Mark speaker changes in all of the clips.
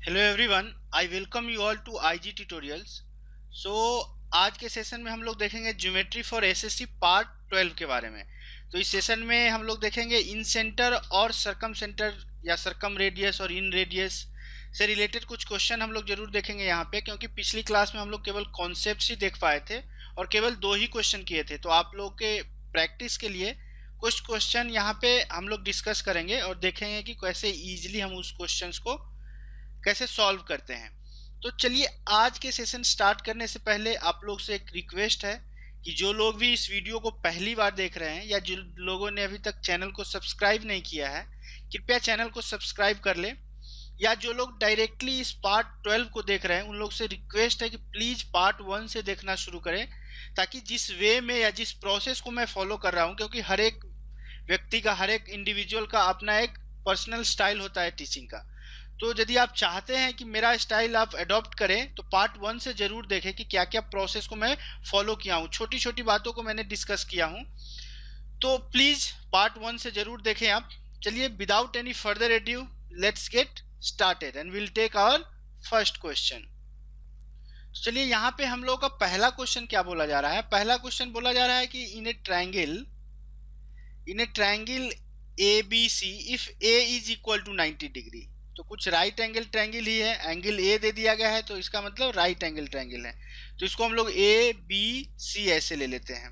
Speaker 1: Hello everyone, I welcome you all to IG tutorials. So आज के session में हम लोग देखेंगे ज्योमेट्री फॉर एसएससी पार्ट 12 के बारे में। तो इस सेशन में हम लोग देखेंगे इन सेंटर और सरकम सेंटर या सरकम रेडियस और इन रेडियस से रिलेटेड कुछ क्वेश्चन हम लोग जरूर देखेंगे यहाँ पे, क्योंकि पिछली क्लास में हम लोग केवल कॉन्सेप्ट्स ही देख पाए थे और केवल 2 ही क्वेश्चन किए थे। तो आप लोग के प्रैक्टिस के लिए कुछ क्वेश्चन यहाँ पे हम लोग डिस्कस करेंगे और देखेंगे कि कैसे ईजिली हम उस क्वेश्चंस को कैसे सॉल्व करते हैं। तो चलिए, आज के सेशन स्टार्ट करने से पहले आप लोग से एक रिक्वेस्ट है कि जो लोग भी इस वीडियो को पहली बार देख रहे हैं या जिन लोगों ने अभी तक चैनल को सब्सक्राइब नहीं किया है, कृपया चैनल को सब्सक्राइब कर ले। या जो लोग डायरेक्टली इस पार्ट 12 को देख रहे हैं उन लोग से रिक्वेस्ट है कि प्लीज़ पार्ट 1 से देखना शुरू करें, ताकि जिस वे में या जिस प्रोसेस को मैं फॉलो कर रहा हूँ, क्योंकि हर एक व्यक्ति का, हर एक इंडिविजुअल का अपना एक पर्सनल स्टाइल होता है टीचिंग का। तो यदि आप चाहते हैं कि मेरा स्टाइल आप अडॉप्ट करें तो पार्ट 1 से जरूर देखें कि क्या क्या प्रोसेस को मैं फॉलो किया हूँ, छोटी छोटी बातों को मैंने डिस्कस किया हूँ। तो प्लीज पार्ट 1 से जरूर देखें आप। चलिए, without any further adieu let's get started and will take our first question. चलिए, यहाँ पे हम लोग का पहला क्वेश्चन क्या बोला जा रहा है। पहला क्वेश्चन बोला जा रहा है कि in a triangle A B C if A is equal to 90 degree. तो कुछ राइट एंगल ट्रायंगल ही है, एंगल ए दे दिया गया है तो इसका मतलब राइट एंगल ट्रायंगल है। तो इसको हम लोग ए बी सी ऐसे ले लेते हैं।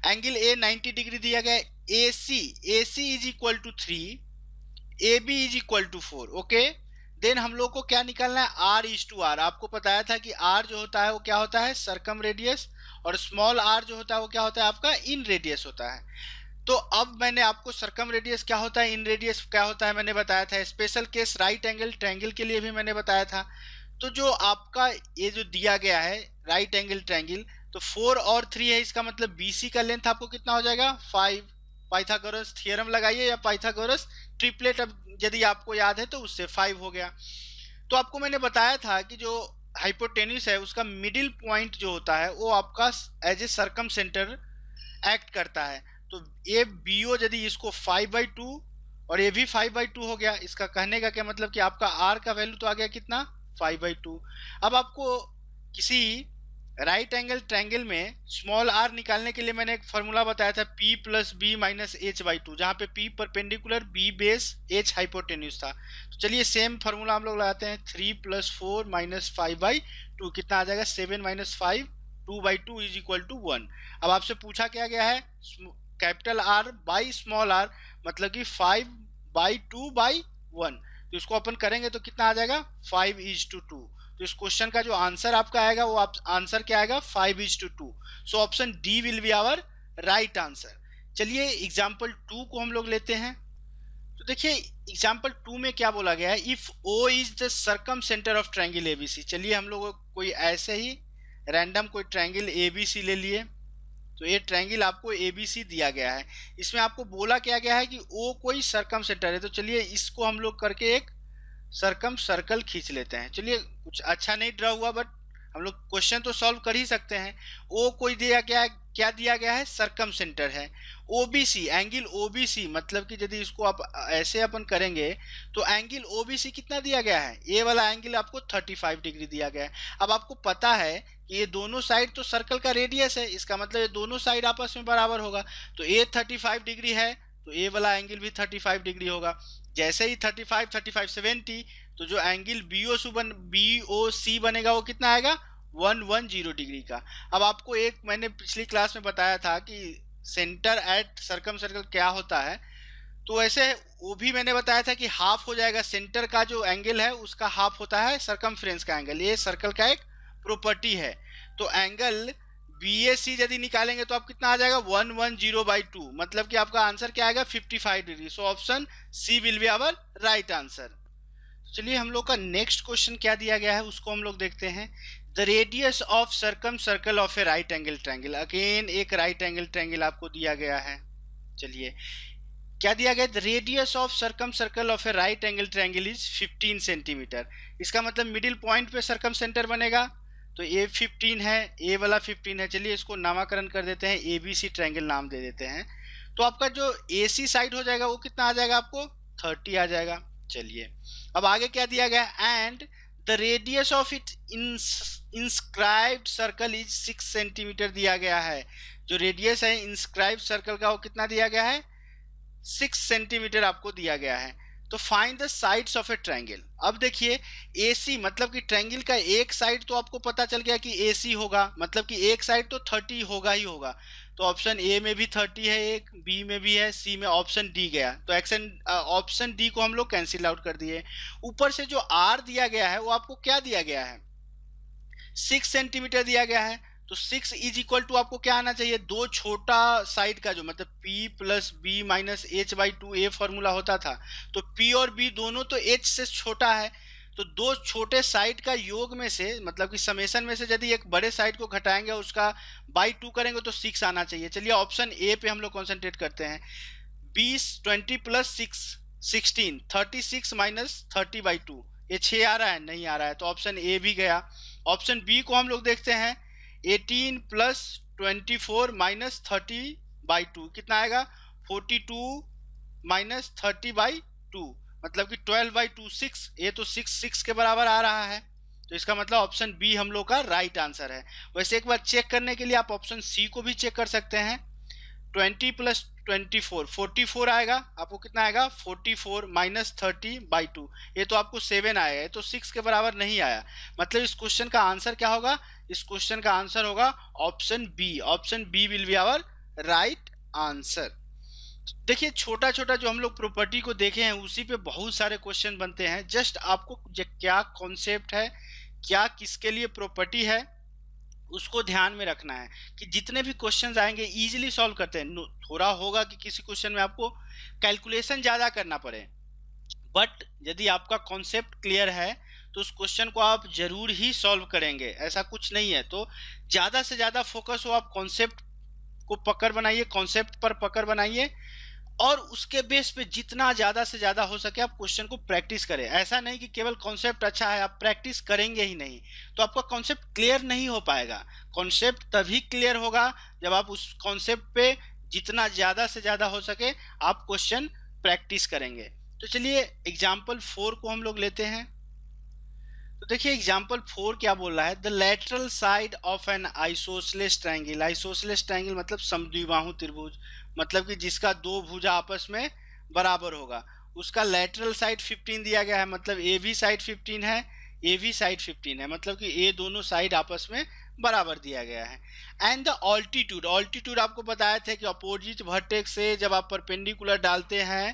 Speaker 1: एंगल ए 90 डिग्री दिया गया है। A C is equal to 3, A B is equal to 4। Okay, then हम लोग को क्या निकालना है, आर इज टू आर। आपको बताया था कि आर जो होता है वो क्या होता है, सरकम रेडियस, और स्मॉल आर जो होता है वो क्या होता है, आपका इन रेडियस होता है। तो अब मैंने आपको सरकम रेडियस क्या होता है, इन रेडियस क्या होता है मैंने बताया था। Special case right angle triangle के लिए भी मैंने बताया था। तो जो आपका ये जो दिया गया है राइट एंगल ट्रायंगल, तो 4 और 3 है, इसका मतलब BC का लेंथ आपको कितना हो जाएगा, 5। पाइथागोरस थ्योरम लगाइए या पाइथागोरस ट्रिपलेट, अब यदि आपको याद है तो उससे 5 हो गया। तो आपको मैंने बताया था कि जो हाइपोटेन्यूस है उसका मिडिल पॉइंट जो होता है वो आपका एज ए सरकम सेंटर एक्ट करता है। तो ये BO यदि इसको 5/2 और ये भी 5/2 हो गया, इसका कहने का क्या मतलब कि आपका R का वैल्यू तो आ गया कितना, 5/2। अब आपको किसी राइट एंगल ट्रायंगल में स्मॉल r निकालने के लिए मैंने एक फॉर्मूला बताया था, P + B - h/2, जहाँ पे P perpendicular, B base, h hypotenuse था। तो चलिए सेम फार्मूला हम लोग लगाते हैं, 3 + 4 - 5/2 कितना आ जाएगा, 7 - 5, 2/2 इज इक्वल टू 1। अब आपसे पूछा क्या गया है, capital R by small r, मतलब कि 5/2/1। तो इसको अपन करेंगे तो कितना आ जाएगा, 5:2। तो इस क्वेश्चन का जो आंसर आपका आएगा वो आंसर क्या आएगा, 5:2। So option D will be our right answer. चलिए एग्जाम्पल 2 को हम लोग लेते हैं। तो देखिए एग्जाम्पल 2 में क्या बोला गया है, if O is the circumcentre of triangle ABC। चलिए हम लोग कोई ऐसे ही रैंडम कोई ट्रायंगल ABC ले लिए। तो ये ट्रायंगल आपको ABC दिया गया है, इसमें आपको बोला क्या गया है कि O कोई सरकम सेंटर है। तो चलिए इसको हम लोग करके एक सरकम सर्कल खींच लेते हैं। चलिए, कुछ अच्छा नहीं ड्रा हुआ बट हम लोग क्वेश्चन तो सॉल्व कर ही सकते हैं। ओ कोई दिया गया है, क्या दिया गया है, सरकम सेंटर है। OBC, एंगल OBC, मतलब कि यदि इसको आप ऐसे अपन करेंगे तो एंगल OBC कितना दिया गया है, ये वाला एंगल आपको 35 डिग्री दिया गया है। अब आपको पता है कि ये दोनों साइड तो सर्कल का रेडियस है, इसका मतलब ये दोनों साइड आपस में बराबर होगा। तो ये 35 डिग्री है तो ये वाला एंगल भी 35 डिग्री होगा। जैसे ही 35, 35, 70, तो जो एंगल BOC बनेगा वो कितना आएगा, 110 डिग्री का। अब आपको एक मैंने पिछली क्लास में बताया था कि सेंटर एट सरकम सर्कल क्या होता है, तो ऐसे वो भी मैंने बताया था कि हाफ हो जाएगा, सेंटर का जो एंगल है उसका हाफ होता है सरकमफ्रेंस का एंगल। ये सर्कल का एक प्रॉपर्टी है। तो एंगल BAC यदि निकालेंगे तो आप कितना आ जाएगा, 110/2, मतलब कि आपका आंसर क्या आएगा, 55 डिग्री। So option C will be our right answer. चलिए हम लोग का नेक्स्ट क्वेश्चन क्या दिया गया है उसको हम लोग देखते हैं। The radius of circumcircle of a right angle triangle. Again एक राइट एंगल ट्रायंगल आपको दिया गया है। चलिए क्या दिया गया, the radius of circumcircle of a right angle triangle is 15 centimetre. इसका मतलब मिडिल पॉइंट पे सरकम सेंटर बनेगा। तो ये 15 है, ए वाला 15 है। चलिए इसको नामकरण कर देते हैं, ABC ट्रायंगल नाम दे देते हैं। तो आपका जो AC साइड हो जाएगा वो कितना आ जाएगा, आपको 30 आ जाएगा। चलिए अब आगे क्या दिया गया, and the radius of it inscribed circle is 6 centimetre दिया गया है। जो रेडियस है इंस्क्राइब्ड सर्कल का वो कितना दिया गया है, 6 सेंटीमीटर आपको दिया गया है। तो find the sides of a triangle. अब देखिए AC मतलब कि ट्रायंगल का एक साइड तो आपको पता चल गया कि AC होगा, मतलब कि एक साइड तो 30 होगा ही होगा। तो ऑप्शन ए में भी 30 है, एक बी में भी है, सी में ऑप्शन डी गया। तो ऑप्शन डी को हम लोग कैंसिल आउट कर दिए। ऊपर से जो आर दिया गया है वो आपको क्या दिया गया है, 6 सेंटीमीटर दिया गया है। तो 6 इज इक्वल टू आपको क्या आना चाहिए, दो छोटा साइड का जो मतलब P plus B minus H by two A formula होता था। तो P और B दोनों तो H से छोटा है, तो दो छोटे साइड का योग में से मतलब कि समेशन में से यदि एक बड़े साइड को घटाएंगे उसका बाई 2 करेंगे तो 6 आना चाहिए। चलिए ऑप्शन ए पे हम लोग कॉन्सेंट्रेट करते हैं। 20 प्लस 6 16, 36 माइनस 30 बाई 2, ये 6 आ रहा है, नहीं आ रहा है, तो ऑप्शन ए भी गया। ऑप्शन बी को हम लोग देखते हैं, 18 प्लस 24 माइनस 30 बाई 2 कितना आएगा, 42 माइनस 30 बाई 2 मतलब कि 12 बाई 2 6, ये तो 6 के बराबर आ रहा है। तो इसका मतलब ऑप्शन बी हम लोग का राइट आंसर है। वैसे एक बार चेक करने के लिए आप ऑप्शन सी को भी चेक कर सकते हैं। 20 प्लस 24 44 आएगा, आपको कितना आएगा 44 माइनस 30 बाई 2, ये तो आपको 7 आएगा, ये तो 6 के बराबर नहीं आया। मतलब इस क्वेश्चन का आंसर क्या होगा, इस क्वेश्चन का आंसर होगा option B. Option B will be our right answer. देखिए छोटा छोटा जो हम लोग प्रॉपर्टी को देखे हैं उसी पे बहुत सारे क्वेश्चन बनते हैं। जस्ट आपको क्या कॉन्सेप्ट है, क्या किसके लिए प्रॉपर्टी है, उसको ध्यान में रखना है कि जितने भी क्वेश्चंस आएंगे इजीली सॉल्व करते हैं। थोड़ा होगा कि किसी क्वेश्चन में आपको कैलकुलेशन ज़्यादा करना पड़े, बट यदि आपका कॉन्सेप्ट क्लियर है तो उस क्वेश्चन को आप जरूर ही सॉल्व करेंगे, ऐसा कुछ नहीं है। तो ज़्यादा से ज़्यादा फोकस हो, आप कॉन्सेप्ट को पकड़ बनाइए, कॉन्सेप्ट पर पकड़ बनाइए और उसके बेस पे जितना ज़्यादा से ज़्यादा हो सके आप क्वेश्चन को प्रैक्टिस करें। ऐसा नहीं कि केवल कॉन्सेप्ट अच्छा है आप प्रैक्टिस करेंगे ही नहीं तो आपका कॉन्सेप्ट क्लियर नहीं हो पाएगा। कॉन्सेप्ट तभी क्लियर होगा जब आप उस कॉन्सेप्ट पे जितना ज़्यादा से ज़्यादा हो सके आप क्वेश्चन प्रैक्टिस करेंगे। तो चलिए एग्जाम्पल 4 को हम लोग लेते हैं। तो देखिए एग्जाम्पल 4 क्या बोल रहा है, the lateral side of N isosceles triangle. Isosceles triangle मतलब समद्विबाहु त्रिभुज, मतलब कि जिसका दो भुजा आपस में बराबर होगा, उसका लेटरल साइड 15 दिया गया है, मतलब ए भी साइड 15 है, ए भी साइड 15 है, मतलब कि ये दोनों साइड आपस में बराबर दिया गया है। एंड द ऑल्टीट्यूड, ऑल्टीट्यूड आपको बताया था कि अपोजिट वर्टेक्स से जब आप परपेंडिकुलर डालते हैं,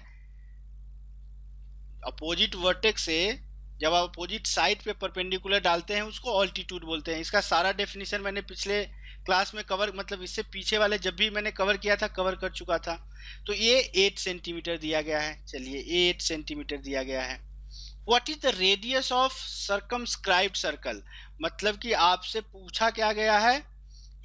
Speaker 1: अपोजिट वर्टेक्स से जब आप अपोजिट साइड पे परपेंडिकुलर डालते हैं उसको ऑल्टीट्यूड बोलते हैं। इसका सारा डेफिनेशन मैंने पिछले क्लास में कवर, मतलब इससे पीछे वाले जब भी मैंने कवर किया था कवर कर चुका था। तो ये 8 सेंटीमीटर दिया गया है। चलिए 8 सेंटीमीटर दिया गया है। What is the radius of circumscribed circle, मतलब कि आपसे पूछा क्या गया है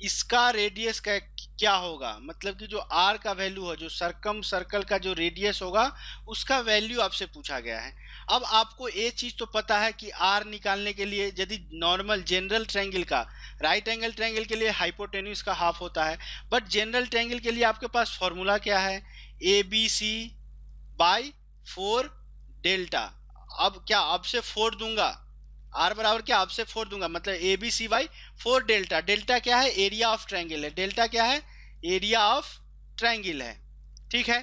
Speaker 1: इसका रेडियस क्या होगा, मतलब कि जो आर का वैल्यू है, जो सर्कम सर्कल का जो रेडियस होगा उसका वैल्यू आपसे पूछा गया है। अब आपको ये चीज तो पता है कि आर निकालने के लिए यदि नॉर्मल जनरल ट्रायंगल का, राइट एंगल ट्रायंगल के लिए हाइपोटेन्यूज का हाफ होता है, बट जनरल ट्रायंगल के लिए आपके पास फॉर्मूला क्या है, ABC बाई 4 डेल्टा। अब क्या आपसे 4 दूंगा, आर बराबर क्या आपसे 4 दूंगा, मतलब ABC बाई 4 डेल्टा। डेल्टा क्या है, एरिया ऑफ ट्रायंगल है, डेल्टा क्या है, एरिया ऑफ ट्रायंगल है, ठीक है।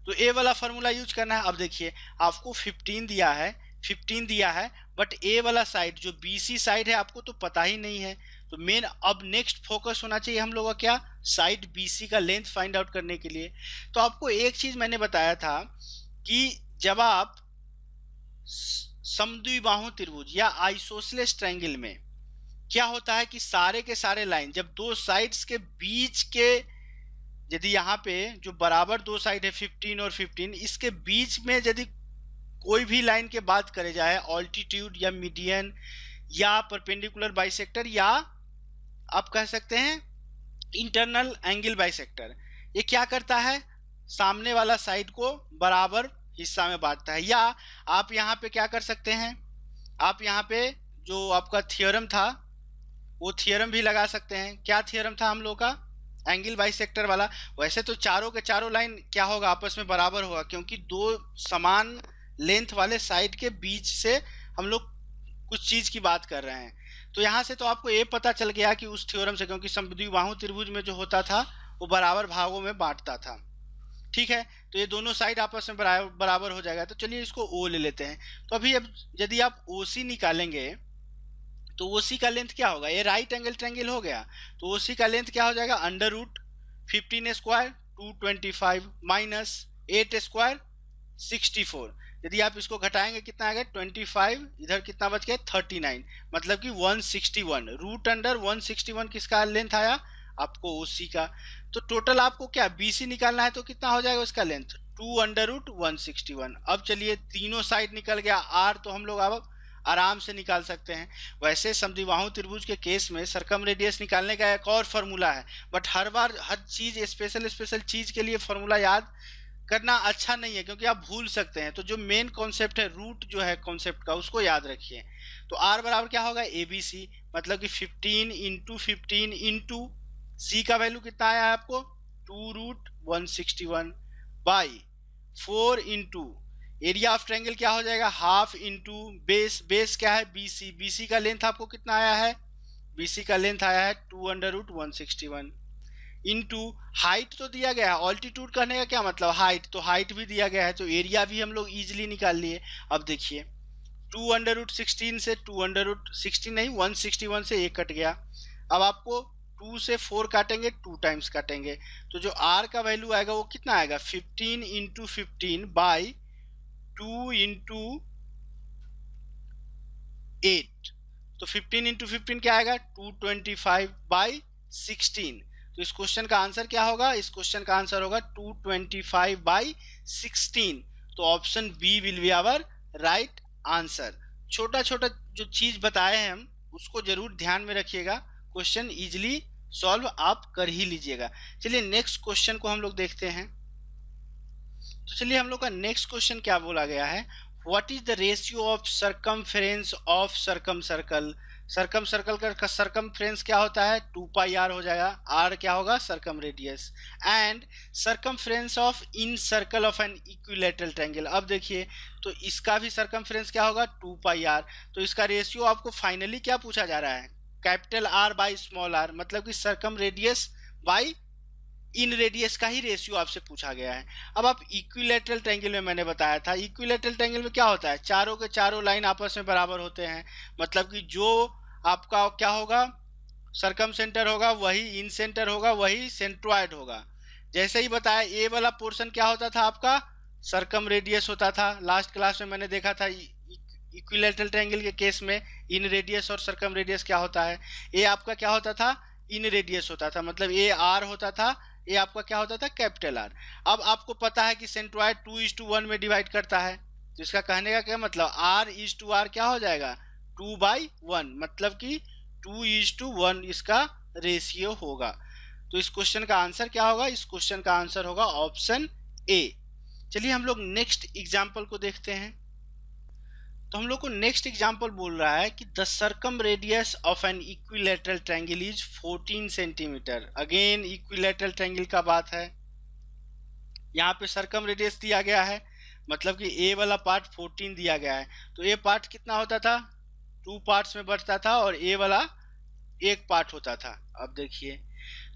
Speaker 1: तो ए वाला फॉर्मूला यूज करना है। अब देखिए आपको 15 दिया है, 15 दिया है, बट ए वाला साइड जो BC साइड है आपको तो पता ही नहीं है। तो मेन अब नेक्स्ट फोकस होना चाहिए हम लोगों का क्या, साइड BC का लेंथ फाइंड आउट करने के लिए। तो आपको एक चीज मैंने बताया था कि जब आप समद्विबाहु त्रिभुज या आइसोसेलेस ट्रायंगल में क्या होता है कि सारे के सारे लाइन जब दो साइड्स के बीच के, यदि यहाँ पे जो बराबर दो साइड है 15 और 15, इसके बीच में यदि कोई भी लाइन के बात करे जाए, ऑल्टीट्यूड या मीडियन या परपेंडिकुलर बाइसेक्टर या आप कह सकते हैं इंटरनल एंगल बाइसेक्टर, ये क्या करता है सामने वाला साइड को बराबर हिस्सा में बांटता है। या आप यहाँ पे क्या कर सकते हैं, आप यहाँ पे जो आपका थियोरम था वो थियोरम भी लगा सकते हैं। क्या थियोरम था हम लोग का, एंगल बाइसेक्टर वाला। वैसे तो चारों के चारों लाइन क्या होगा, आपस में बराबर होगा, क्योंकि दो समान लेंथ वाले साइड के बीच से हम लोग कुछ चीज की बात कर रहे हैं। तो यहाँ से तो आपको ये पता चल गया कि उस थ्योरम से, क्योंकि समद्विबाहु त्रिभुज में जो होता था वो बराबर भागों में बांटता था। ठीक है, तो ये दोनों साइड आपस में बराबर हो जाएगा। तो चलिए इसको ओ ले लेते हैं। तो अभी अब यदि आप ओसी निकालेंगे तो ओसी का लेंथ क्या होगा, ये राइट एंगल ट्रायंगल हो गया, तो ओसी का लेंथ क्या हो जाएगा, under root 15 square 225 minus 8 square 64। यदि आप इसको घटाएंगे कितना आएगा 25, इधर कितना बच गया 39, मतलब कि 161 रूट अंडर 161 किसका लेंथ आया, आपको ओसी का। तो टोटल आपको क्या बीसी निकालना है, तो कितना हो जाएगा उसका लेंथ 2 अंडर रूट 161। अब चलिए तीनों साइड निकल गया, आर तो हम लोग अब आराम से निकाल सकते हैं। वैसे समद्विबाहु त्रिभुज के केस में सरकम रेडियस निकालने का एक और फार्मूला है, बट हर बार हर चीज स्पेशल चीज के लिए फार्मूला याद करना अच्छा नहीं है, क्योंकि आप भूल सकते हैं। तो जो मेन कॉन्सेप्ट है, रूट जो है कॉन्सेप्ट का, उसको याद रखिए। तो आर बराबर क्या होगा ए बी सी, मतलब कि 15 इंटू 15 इंटू सी का वैल्यू कितना आया है आपको 2 root 161 by 4 into area of triangle क्या हो जाएगा हाफ इंटू बेस, बेस क्या है बीसी, बीसी का लेंथ आपको कितना आया है, बीसी का लेंथ आया है 2 अंडर रूट 161 इंटू हाइट तो दिया गया है, ऑल्टीट्यूड कहने का क्या मतलब हाइट, तो हाइट भी दिया गया है, तो एरिया भी हम लोग इजिली निकाल लिए। अब देखिए 2 अंडर रूट 16 से 2 अंडर रूट 16 नहीं 161 से 1 कट गया। अब आपको 2 से 4 काटेंगे 2 टाइम्स काटेंगे, तो जो r का वैल्यू आएगा वो कितना आएगा 15 इंटू 15 बाई 2 इंटू 8, तो 15 इंटू 15 क्या आएगा 225 बाई 16। तो इस क्वेश्चन का आंसर क्या होगा, इस क्वेश्चन का आंसर होगा 225 बाई 16। तो option B will be our right answer. छोटा छोटा जो चीज बताए हैं हम उसको जरूर ध्यान में रखिएगा, क्वेश्चन इजिली सॉल्व आप कर ही लीजिएगा। चलिए नेक्स्ट क्वेश्चन को हम लोग देखते हैं। तो चलिए हम लोग का नेक्स्ट क्वेश्चन क्या बोला गया है, what is the ratio of circumference of circumcircle. Circumcircle का सरकमफ्रेंस क्या होता है 2 पाई आर हो जाएगा, आर क्या होगा circumradius, and circumference of incircle of an equilateral triangle. अब देखिए तो इसका भी सरकमफ्रेंस क्या होगा 2 पाई आर। तो इसका रेशियो आपको फाइनली क्या पूछा जा रहा है, capital R by small R, मतलब कि circumradius by inradius का ही रेशियो आपसे पूछा गया है। अब आप इक्विलेटरल ट्रायंगल में मैंने बताया था, इक्विलेटरल ट्रायंगल में क्या होता है चारों के चारों लाइन आपस में बराबर होते हैं, मतलब कि जो आपका क्या होगा सरकम सेंटर होगा वही इन सेंटर होगा वही सेंट्रॉयड होगा। जैसे ही बताया ए वाला पोर्शन क्या होता था आपका सरकम रेडियस होता था, लास्ट क्लास में मैंने देखा था इक्विलेटरल ट्रायंगल के केस में इन रेडियस और सरकम रेडियस क्या होता है, ए आपका क्या होता था इन रेडियस होता था, मतलब ए आर होता था, ये आपका क्या होता था कैपिटल आर। अब आपको पता है कि सेंट्रॉयड 2:1 में डिवाइड करता है, तो इसका कहने का क्या मतलब R:R क्या हो जाएगा 2/1, मतलब कि 2:1 इसका रेशियो होगा। तो इस क्वेश्चन का आंसर क्या होगा, इस क्वेश्चन का आंसर होगा ऑप्शन ए। चलिए हम लोग नेक्स्ट एग्जाम्पल को देखते हैं। तो हम लोग को नेक्स्ट एग्जाम्पल बोल रहा है कि the circumradius of an equilateral triangle is 14 centimetre. Again equilateral triangle का बात है, यहाँ पे सरकम रेडियस दिया गया है, मतलब कि ए वाला पार्ट 14 दिया गया है, तो ए पार्ट कितना होता था 2 पार्ट्स में बढ़ता था और ए वाला 1 पार्ट होता था। अब देखिए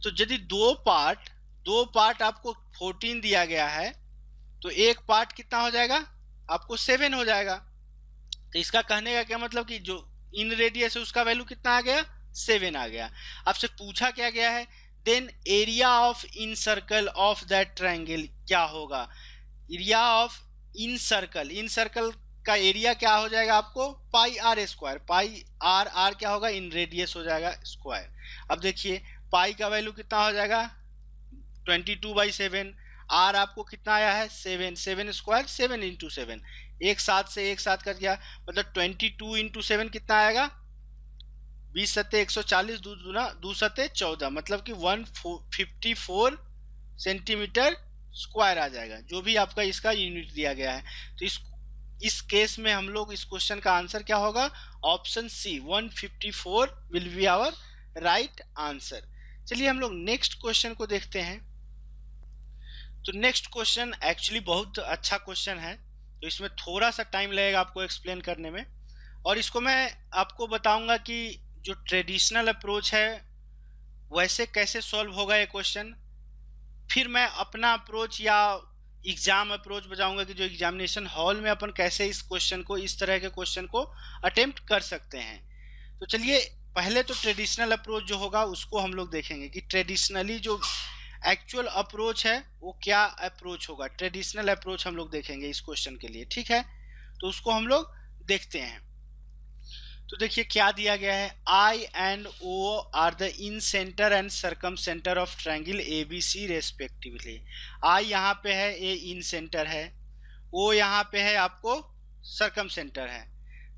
Speaker 1: तो यदि दो पार्ट आपको 14 दिया गया है तो एक पार्ट कितना हो जाएगा आपको 7 हो जाएगा। तो इसका कहने का क्या मतलब कि जो इन रेडियस है उसका वैल्यू कितना आ गया 7 आ गया। आपसे पूछा क्या गया है then area of incircle of that triangle क्या होगा, एरिया ऑफ इन सर्कल का एरिया क्या हो जाएगा आपको pi R square, pi R क्या होगा इन रेडियस हो जाएगा स्क्वायर। अब देखिए पाई का वैल्यू कितना हो जाएगा 22/7, आर आपको कितना आया है 7 स्क्वायर 7 इंटू 7, एक साथ से एक साथ कर गया, मतलब 22 इंटू 7 कितना आएगा 20 सत्ते 140, दो सत्ते 14, मतलब कि 154 सेंटीमीटर स्क्वायर आ जाएगा, जो भी आपका इसका यूनिट दिया गया है। तो इस केस में हम लोग इस क्वेश्चन का आंसर क्या होगा option C 154 will be our right answer. चलिए हम लोग नेक्स्ट क्वेश्चन को देखते हैं। तो नेक्स्ट क्वेश्चन एक्चुअली बहुत अच्छा क्वेश्चन है, तो इसमें थोड़ा सा टाइम लगेगा आपको एक्सप्लेन करने में, और इसको मैं आपको बताऊंगा कि जो ट्रेडिशनल अप्रोच है वैसे कैसे सॉल्व होगा ये क्वेश्चन, फिर मैं अपना अप्रोच या एग्जाम अप्रोच बताऊंगा कि जो एग्जामिनेशन हॉल में अपन कैसे इस क्वेश्चन को, इस तरह के क्वेश्चन को अटेम्प्ट कर सकते हैं। तो चलिए पहले तो ट्रेडिशनल अप्रोच जो होगा उसको हम लोग देखेंगे कि ट्रेडिशनली जो एक्चुअल अप्रोच है वो क्या अप्रोच होगा। ट्रेडिशनल अप्रोच हम लोग देखेंगे इस क्वेश्चन के लिए, ठीक है। तो उसको हम लोग देखते हैं। तो देखिए क्या दिया गया है, I and O are the incentre and circumcentre of triangle ABC respectively. I यहाँ पे है, A इन सेंटर है, O यहाँ पे है आपको सरकम सेंटर है।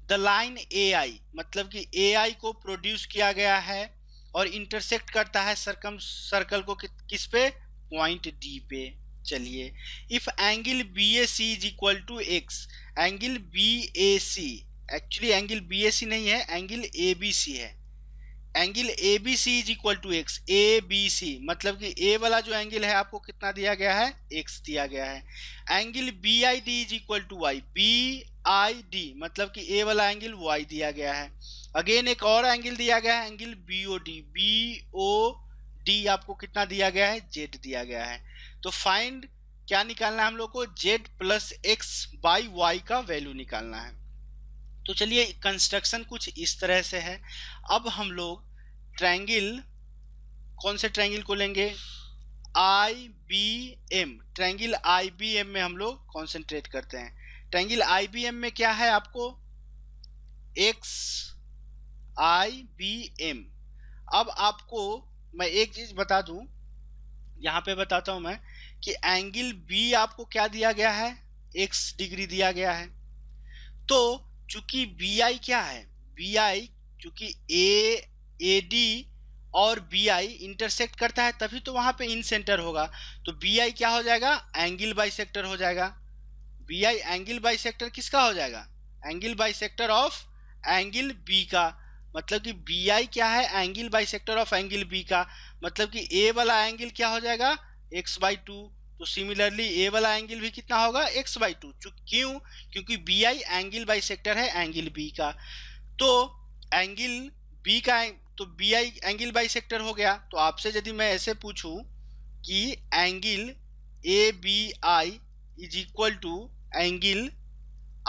Speaker 1: द लाइन AI मतलब कि AI को प्रोड्यूस किया गया है और इंटरसेक्ट करता है सर्कल को किस पे, पॉइंट D पे। चलिए if angle BAC is equal to x, angle BAC actually angle BAC नहीं है, एंगल ABC है। Angle ABC is equal to x, ABC मतलब कि A वाला जो एंगल है आपको कितना दिया गया है, x दिया गया है। Angle BID is equal to y, BID मतलब कि A वाला एंगल y दिया गया है। अगेन एक और एंगल दिया गया है, एंगल BOD, BOD आपको कितना दिया गया है, z दिया गया है। तो फाइंड क्या निकालना है हम लोग को, z plus x by y का वैल्यू निकालना है। तो चलिए कंस्ट्रक्शन कुछ इस तरह से है। अब हम लोग ट्रायंगल, कौन से ट्रायंगल को लेंगे, IBM, ट्रायंगल IBM में हम लोग कॉन्सेंट्रेट करते हैं। ट्रायंगल IBM में क्या है आपको, XIBM। अब आपको मैं एक चीज बता दूं, यहाँ पे बताता हूं मैं कि एंगल B आपको क्या दिया गया है, x डिग्री दिया गया है। तो चूंकि BI क्या है, BI चूंकि AD और BI इंटरसेक्ट करता है तभी तो वहां पे इन सेंटर होगा। तो BI क्या हो जाएगा, एंगल बाइसेक्टर हो जाएगा। BI एंगल बाइसेक्टर किसका हो जाएगा, angle bisector of angle B का। मतलब कि BI क्या है, angle bisector of angle B का। मतलब कि A वाला एंगल क्या हो जाएगा, x/2। तो सिमिलरली ए वाला एंगल भी कितना होगा, x/2। क्यों, क्योंकि BI एंगल बाइसेक्टर है एंगल B का। तो एंगल B का, तो BI एंगल बाइसेक्टर हो गया। तो आपसे यदि मैं ऐसे पूछूं कि angle ABI is equal to angle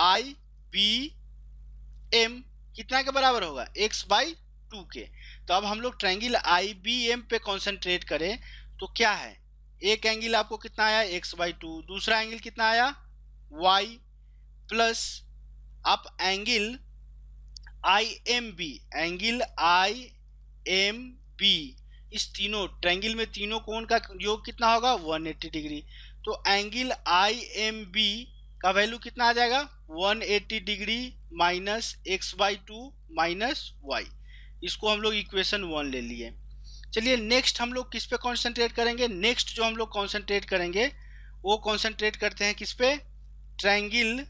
Speaker 1: IBM कितना के बराबर होगा, x/2 के। तो अब हम लोग ट्रायंगल IBM पे कॉन्सेंट्रेट करें तो क्या है, एक एंगल आपको कितना आया, x/2, दूसरा एंगल कितना आया, y, प्लस आप एंगल IMB, एंगल IMB, इस तीनों ट्रायंगल में तीनों कोण का योग कितना होगा, 180 डिग्री। तो एंगल IMB का वैल्यू कितना आ जाएगा, 180 degree minus x/2 minus y। इसको हम लोग इक्वेशन 1 ले लिए। चलिए नेक्स्ट हम लोग किस पे कंसंट्रेट करेंगे, नेक्स्ट जो हम लोग कंसंट्रेट करेंगे वो कंसंट्रेट करते हैं किस पे, ट्रायंगल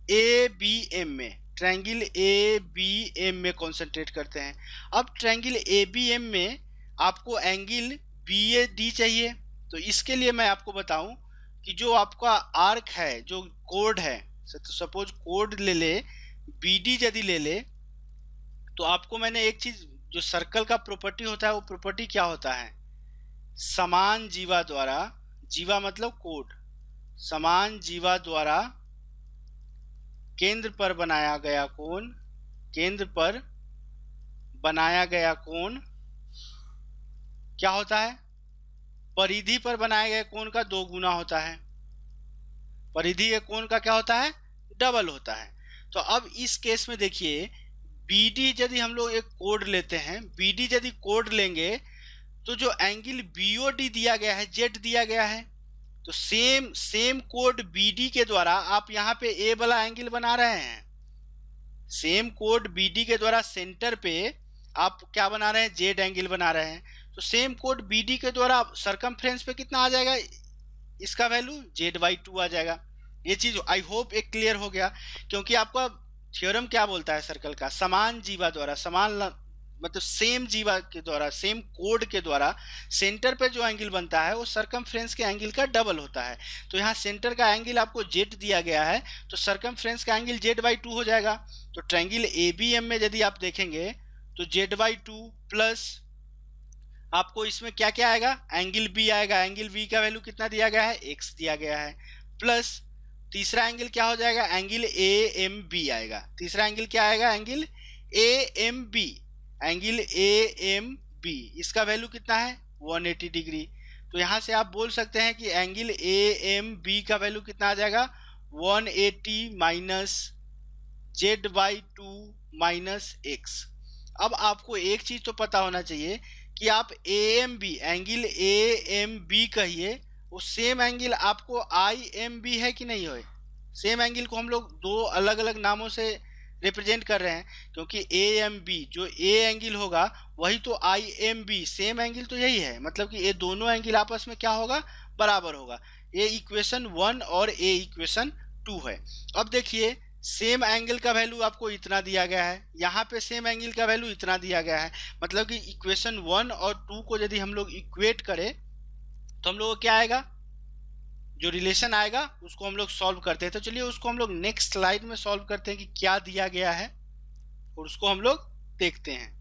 Speaker 1: ABM में, ट्रायंगल ABM में कंसंट्रेट करते हैं। अब ट्रायंगल ABM में आपको एंगल BAD चाहिए। तो इसके लिए मैं आपको बताऊं कि जो आपका आर्क है, जो कोड है, सपोज कोड ले ले, BD यदि ले ले, तो आपको मैंने एक चीज, जो सर्कल का प्रॉपर्टी होता है वो प्रॉपर्टी क्या होता है, समान जीवा द्वारा, जीवा मतलब कोड, समान जीवा द्वारा केंद्र पर बनाया गया कोण, केंद्र पर बनाया गया कोण क्या होता है, परिधि पर बनाए गए कोण का 2 गुना होता है। परिधि के कोण का क्या होता है, डबल होता है। तो अब इस केस में देखिए BD यदि हम लोग एक कोड लेते हैं, BD यदि कोड लेंगे तो जो एंगल BOD दिया गया है, Z दिया गया है, तो सेम कोड BD के द्वारा आप यहाँ पे A वाला एंगल बना रहे हैं। सेम कोड BD के द्वारा सेंटर पे आप क्या बना रहे हैं, Z एंगल बना रहे हैं। तो सेम कोड BD के द्वारा सरकमफ्रेंस पे कितना आ जाएगा, इसका वैल्यू Z/2 आ जाएगा। ये चीज आई होप एक क्लियर हो गया, क्योंकि आपका थ्योरम क्या बोलता है सर्कल का, समान जीवा द्वारा, समान मतलब सेम जीवा के द्वारा, सेम कोड के द्वारा सेंटर पे जो एंगल बनता है वो सरकमफ्रेंस के एंगल का डबल होता है। तो यहाँ सेंटर का एंगल आपको जेड दिया गया है, तो सरकमफ्रेंस का एंगल जेड बाई 2 हो जाएगा। तो ट्रायंगल एबीएम में यदि आप देखेंगे तो जेड बाई 2 प्लस आपको इसमें क्या क्या आएगा, एंगल बी आएगा। एंगल बी का वैल्यू कितना दिया गया है, एक्स दिया गया है। प्लस तीसरा एंगल क्या हो जाएगा, एंगल ए एम बी आएगा। तीसरा एंगल क्या आएगा, angle A M B. Angle A M B इसका वैल्यू कितना है, 180 डिग्री। तो यहाँ से आप बोल सकते हैं कि एंगल ए एम बी का वैल्यू कितना आ जाएगा, 180 minus Z by 2 minus x. अब आपको एक चीज तो पता होना चाहिए कि आप A M B, angle A M B कहिए, वो सेम एंगल आपको आई एम बी है कि नहीं हो। सेम एंगल को हम लोग दो अलग अलग नामों से रिप्रेजेंट कर रहे हैं, क्योंकि ए एम बी जो ए एंगल होगा वही तो I M B, same angle तो यही है। मतलब कि ये दोनों एंगल आपस में क्या होगा, बराबर होगा। ये इक्वेशन 1 और ए इक्वेशन 2 है। अब देखिए सेम एंगल का वैल्यू आपको इतना दिया गया है, यहाँ पे सेम एंगल का वैल्यू इतना दिया गया है। मतलब कि इक्वेशन 1 और 2 को यदि हम लोग इक्वेट करें तो हम लोग को क्या आएगा, जो रिलेशन आएगा उसको हम लोग सॉल्व करते हैं। तो चलिए उसको हम लोग नेक्स्ट स्लाइड में सॉल्व करते हैं कि क्या दिया गया है और उसको हम लोग देखते हैं।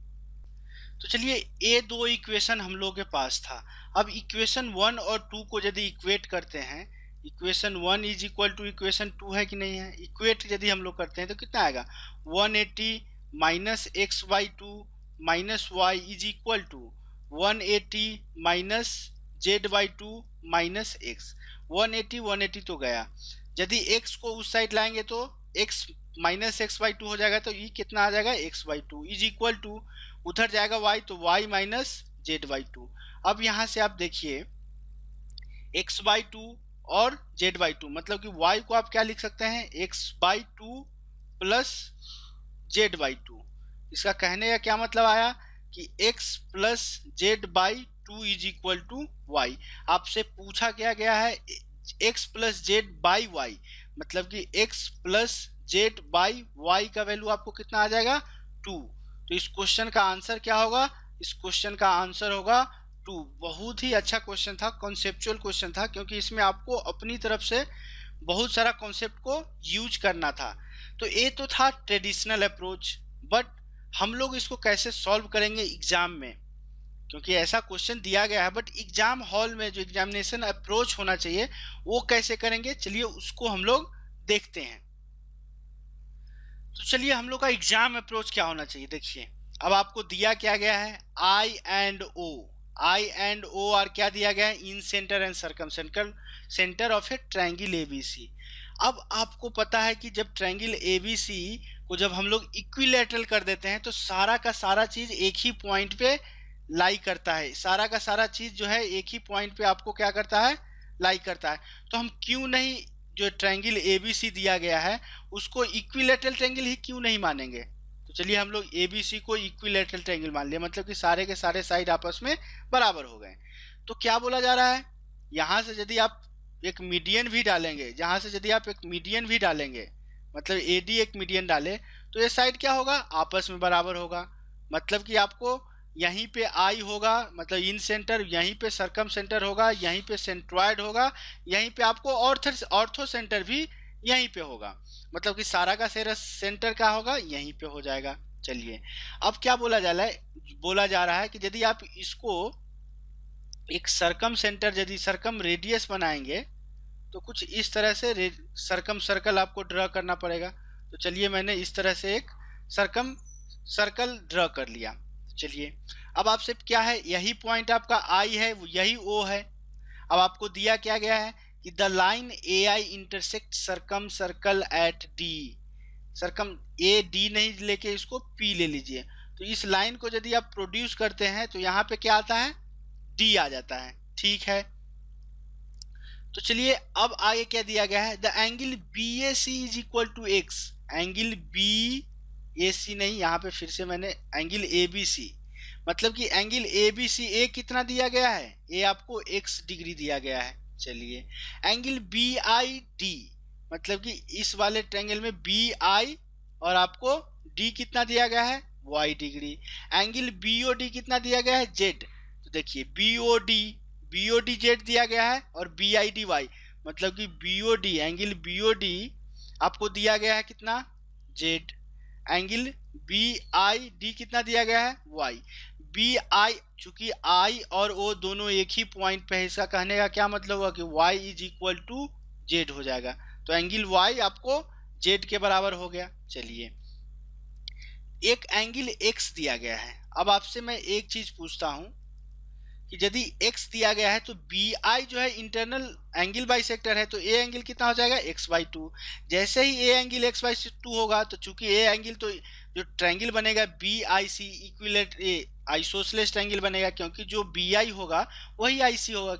Speaker 1: तो चलिए ये दो इक्वेशन हम लोग के पास था। अब इक्वेशन 1 और 2 को यदि इक्वेट करते हैं, equation 1 is equal to equation 2 है कि नहीं है, इक्वेट यदि हम लोग करते हैं तो कितना आएगा, 180 minus X by 2 minus Y is equal to 180 minus Z by 2 minus X. 180 तो गया, यदि x को उस साइड लाएंगे तो x माइनस एक्स बाई 2 हो जाएगा। तो ये कितना आ जाएगा, x by 2 is equal to, उधर जाएगा y तो y माइनस जेड बाई 2। अब यहाँ से आप देखिए x बाई 2 और z बाई 2, मतलब कि y को आप क्या लिख सकते हैं, x by 2 plus Z by 2। इसका कहने का क्या मतलब आया कि x plus Z by 2 is equal to Y. आपसे पूछा क्या गया है, x plus Z by Y, मतलब कि x plus Z by Y का वैल्यू आपको कितना आ जाएगा, 2। तो इस क्वेश्चन का आंसर क्या होगा, इस क्वेश्चन का आंसर होगा 2। बहुत ही अच्छा क्वेश्चन था, कॉन्सेप्चुअल क्वेश्चन था, क्योंकि इसमें आपको अपनी तरफ से बहुत सारा कॉन्सेप्ट को यूज करना था। तो ये तो था ट्रेडिशनल अप्रोच, बट हम लोग इसको कैसे सॉल्व करेंगे एग्जाम में, क्योंकि ऐसा क्वेश्चन दिया गया है, बट एग्जाम हॉल में जो एग्जामिनेशन अप्रोच होना चाहिए वो कैसे करेंगे, चलिए उसको हम लोग देखते हैं। तो चलिए हम लोग का एग्जाम अप्रोच क्या होना चाहिए, देखिए अब आपको दिया क्या गया है, I and O. I and O are क्या दिया गया है, incentre and circumcentre of a triangle ABC. अब आपको पता है कि जब ट्रायंगल एबीसी को जब हम लोग इक्विलैटरल कर देते हैं तो सारा का सारा चीज एक ही पॉइंट पे लाई करता है, सारा का सारा चीज जो है एक ही पॉइंट पे आपको क्या करता है, लाई करता है। तो हम क्यों नहीं जो ट्रायंगल एबीसी दिया गया है उसको इक्विलैटरल ट्रायंगल ही क्यों नहीं मानेंगे। तो चलिए हम लोग एबीसी को इक्विलैटरल ट्रायंगल मान लिया, मतलब कि सारे के सारे साइड आपस में बराबर हो गए। तो क्या बोला जा रहा है, यहाँ से यदि आप एक मीडियन भी डालेंगे, जहाँ से यदि आप एक मीडियन भी डालेंगे, मतलब एडी एक मीडियन डाले, तो ये साइड क्या होगा, आपस में बराबर होगा। मतलब कि आपको यहीं पे आई होगा, मतलब इन सेंटर, यहीं पे सर्कम सेंटर होगा, यहीं पे सेंट्रॉयड होगा, यहीं पे आपको ऑर्थो सेंटर भी यहीं पे होगा। मतलब कि सारा का सेंटर क्या होगा, यहीं पे हो जाएगा। चलिए अब क्या बोला जा रहा है कि यदि आप इसको एक सर्कम सेंटर, यदि सर्कम रेडियस बनाएंगे तो कुछ इस तरह से सर्कम सर्कल आपको ड्रॉ करना पड़ेगा। तो चलिए मैंने इस तरह से एक सर्कम सर्कल ड्रॉ कर लिया। चलिए अब आपसे क्या है, यही पॉइंट आपका आई है, यही ओ है। अब आपको दिया क्या गया है कि the line A I intersect circum circle eight D. Circum A D नहीं लेके इसको पी ले लीजिए। तो इस लाइन को यदि आप प्रोड्यूस करते हैं तो यहाँ पे क्या आता है, डी आ जाता है, ठीक है। तो चलिए अब आगे क्या दिया गया है, the angle B A C is equal to X. Angle B A C नहीं, यहाँ पे फिर से मैंने एंगल ए बी सी, मतलब कि एंगल ए बी सी ए कितना दिया गया है, ए आपको x डिग्री दिया गया है। चलिए एंगल बी आई डी, मतलब कि इस वाले ट्रायंगल में बी आई और आपको डी कितना दिया गया है, y डिग्री। एंगल BOD कितना दिया गया है, z। तो देखिए BOD z दिया गया है और BID y, मतलब कि BOD एंगल BOD आपको दिया गया है कितना, z। एंगल BID कितना दिया गया है, y। BI चूंकि I और O दोनों एक ही पॉइंट पे है, इसका कहने का क्या मतलब हुआ कि y is equal to z हो जाएगा। तो एंगल y आपको z के बराबर हो गया। चलिए, एक एंगल x दिया गया है। अब आपसे मैं एक चीज पूछता हूं कि यदि x दिया गया है तो BI जो है इंटरनल एंगल बाइसेक्टर है, तो ए एंगल कितना हो जाएगा, x/2। जैसे ही ए एंगल x/2 होगा तो चूंकि ए एंगल, तो जो ट्रायंगल बनेगा BIC इक्विलेट आइसोसेलेस ट्रायंगल बनेगा, क्योंकि जो BI होगा वही IC होगा।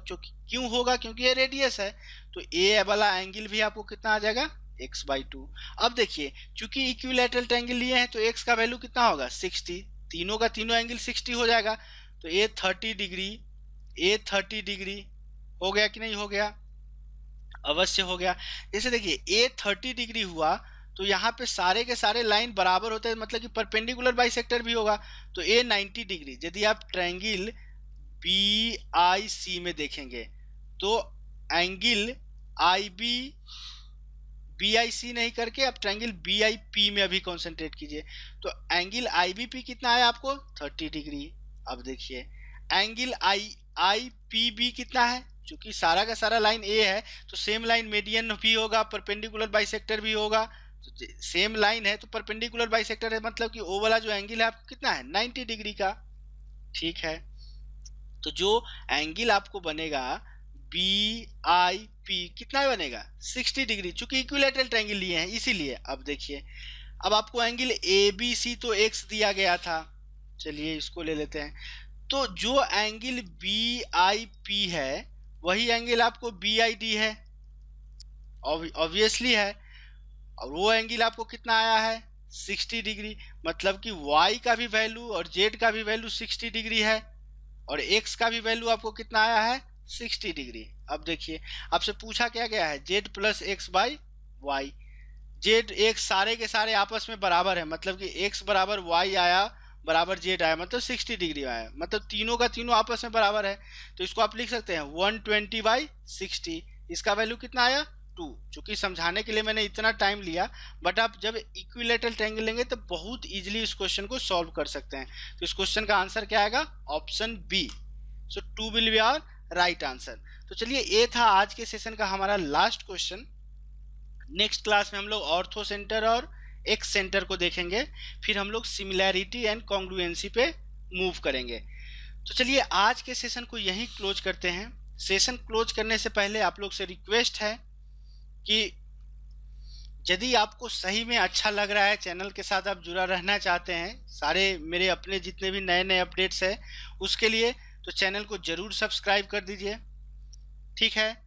Speaker 1: क्यों होगा, क्योंकि ये रेडियस है। तो ए वाला एंगल भी आपको कितना आ जाएगा, x/2। अब देखिए, चूंकि इक्विलैटरल ट्रायंगल लिए हैं तो x का वैल्यू कितना होगा, 60। तीनों का तीनों एंगल 60 हो जाएगा। तो ए 30 डिग्री हो गया कि नहीं हो गया, अवश्य हो गया। जैसे देखिए ए 30 डिग्री हुआ तो यहाँ पे सारे के सारे लाइन बराबर होते हैं, मतलब कि परपेंडिकुलर बाइसेक्टर भी होगा। तो ए 90 डिग्री, यदि आप ट्रायंगल BIC में देखेंगे तो एंगल BIC नहीं करके आप ट्रायंगल BIP में अभी कॉन्सेंट्रेट कीजिए। तो एंगल IBP कितना है आपको, 30 डिग्री। अब देखिए एंगल IPB कितना है, चूंकि सारा का सारा लाइन ए है तो सेम लाइन मीडियन भी होगा, परपेंडिकुलर बाइसेक्टर भी होगा। तो सेम लाइन है तो परपेंडिकुलर बाइसेक्टर है, मतलब कि ओ वाला जो एंगल है आपको कितना है, 90 डिग्री का। ठीक है, तो जो एंगल आपको बनेगा BIP कितना बनेगा, 60 डिग्री, चूंकि इक्विलैटरल ट्रायंगल लिए हैं इसीलिए। अब देखिए, अब आपको एंगल ABC तो x दिया गया था, चलिए इसको ले लेते हैं। तो जो एंगल BIP है वही एंगल आपको BID है, ऑब्वियसली है। और वो एंगल आपको कितना आया है, 60 डिग्री, मतलब कि y का भी वैल्यू और z का भी वैल्यू 60 डिग्री है और x का भी वैल्यू आपको कितना आया है, 60 डिग्री। अब देखिए, आपसे पूछा क्या गया है, z plus x/y। z x सारे के सारे आपस में बराबर है, मतलब कि x बराबर y आया बराबर z आया, मतलब 60 डिग्री आया, मतलब तीनों का तीनों आपस में बराबर है। तो इसको आप लिख सकते हैं 120/60। इसका वैल्यू कितना आया, 2। चूंकि समझाने के लिए मैंने इतना टाइम लिया, बट आप जब इक्विलैटरल ट्रायंगल लेंगे तो बहुत इजीली इस क्वेश्चन को सॉल्व कर सकते हैं। तो इस क्वेश्चन का आंसर क्या आएगा, option B. So 2 will be our right answer. तो चलिए, ये था आज के सेशन का हमारा लास्ट क्वेश्चन। नेक्स्ट क्लास में हम लोग ऑर्थो सेंटर और एक्स सेंटर को देखेंगे, फिर हम लोग सिमिलैरिटी एंड कॉन्ग्रुएंसी पे मूव करेंगे। तो चलिए, आज के सेशन को यहीं क्लोज करते हैं। सेशन क्लोज करने से पहले आप लोग से रिक्वेस्ट है कि यदि आपको सही में अच्छा लग रहा है, चैनल के साथ आप जुड़ा रहना चाहते हैं, सारे मेरे अपने जितने भी नए नए अपडेट्स हैं उसके लिए, तो चैनल को जरूर सब्सक्राइब कर दीजिए। ठीक है,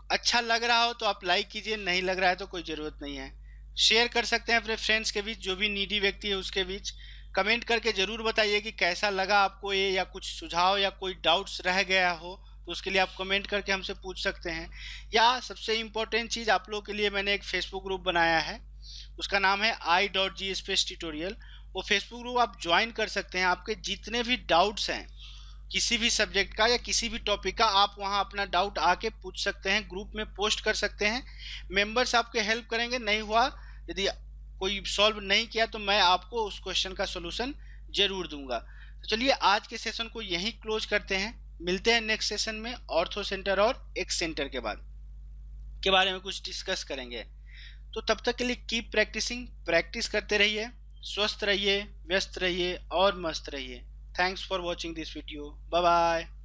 Speaker 1: अच्छा लग रहा हो तो आप लाइक कीजिए, नहीं लग रहा है तो कोई ज़रूरत नहीं है। शेयर कर सकते हैं अपने फ्रेंड्स के बीच, जो भी नीडी व्यक्ति है उसके बीच। कमेंट करके ज़रूर बताइए कि कैसा लगा आपको ये, या कुछ सुझाव या कोई डाउट्स रह गया हो तो उसके लिए आप कमेंट करके हमसे पूछ सकते हैं। या सबसे इम्पोर्टेंट चीज़, आप लोगों के लिए मैंने एक फेसबुक ग्रुप बनाया है, उसका नाम है i.GSpace-Tutorial। वो फेसबुक ग्रुप आप ज्वाइन कर सकते हैं। आपके जितने भी डाउट्स हैं किसी भी सब्जेक्ट का या किसी भी टॉपिक का, आप वहां अपना डाउट आके पूछ सकते हैं, ग्रुप में पोस्ट कर सकते हैं। मेंबर्स आपके हेल्प करेंगे। नहीं हुआ, यदि कोई सॉल्व नहीं किया तो मैं आपको उस क्वेश्चन का सॉल्यूशन जरूर दूंगा। तो चलिए, आज के सेशन को यहीं क्लोज करते हैं। मिलते हैं नेक्स्ट सेशन में, ऑर्थो सेंटर और एक्स सेंटर के बारे में कुछ डिस्कस करेंगे। तो तब तक के लिए कीप प्रैक्टिसिंग, प्रैक्टिस करते रहिए, स्वस्थ रहिए, व्यस्त रहिए और मस्त रहिए। Thanks for watching this video. Bye bye.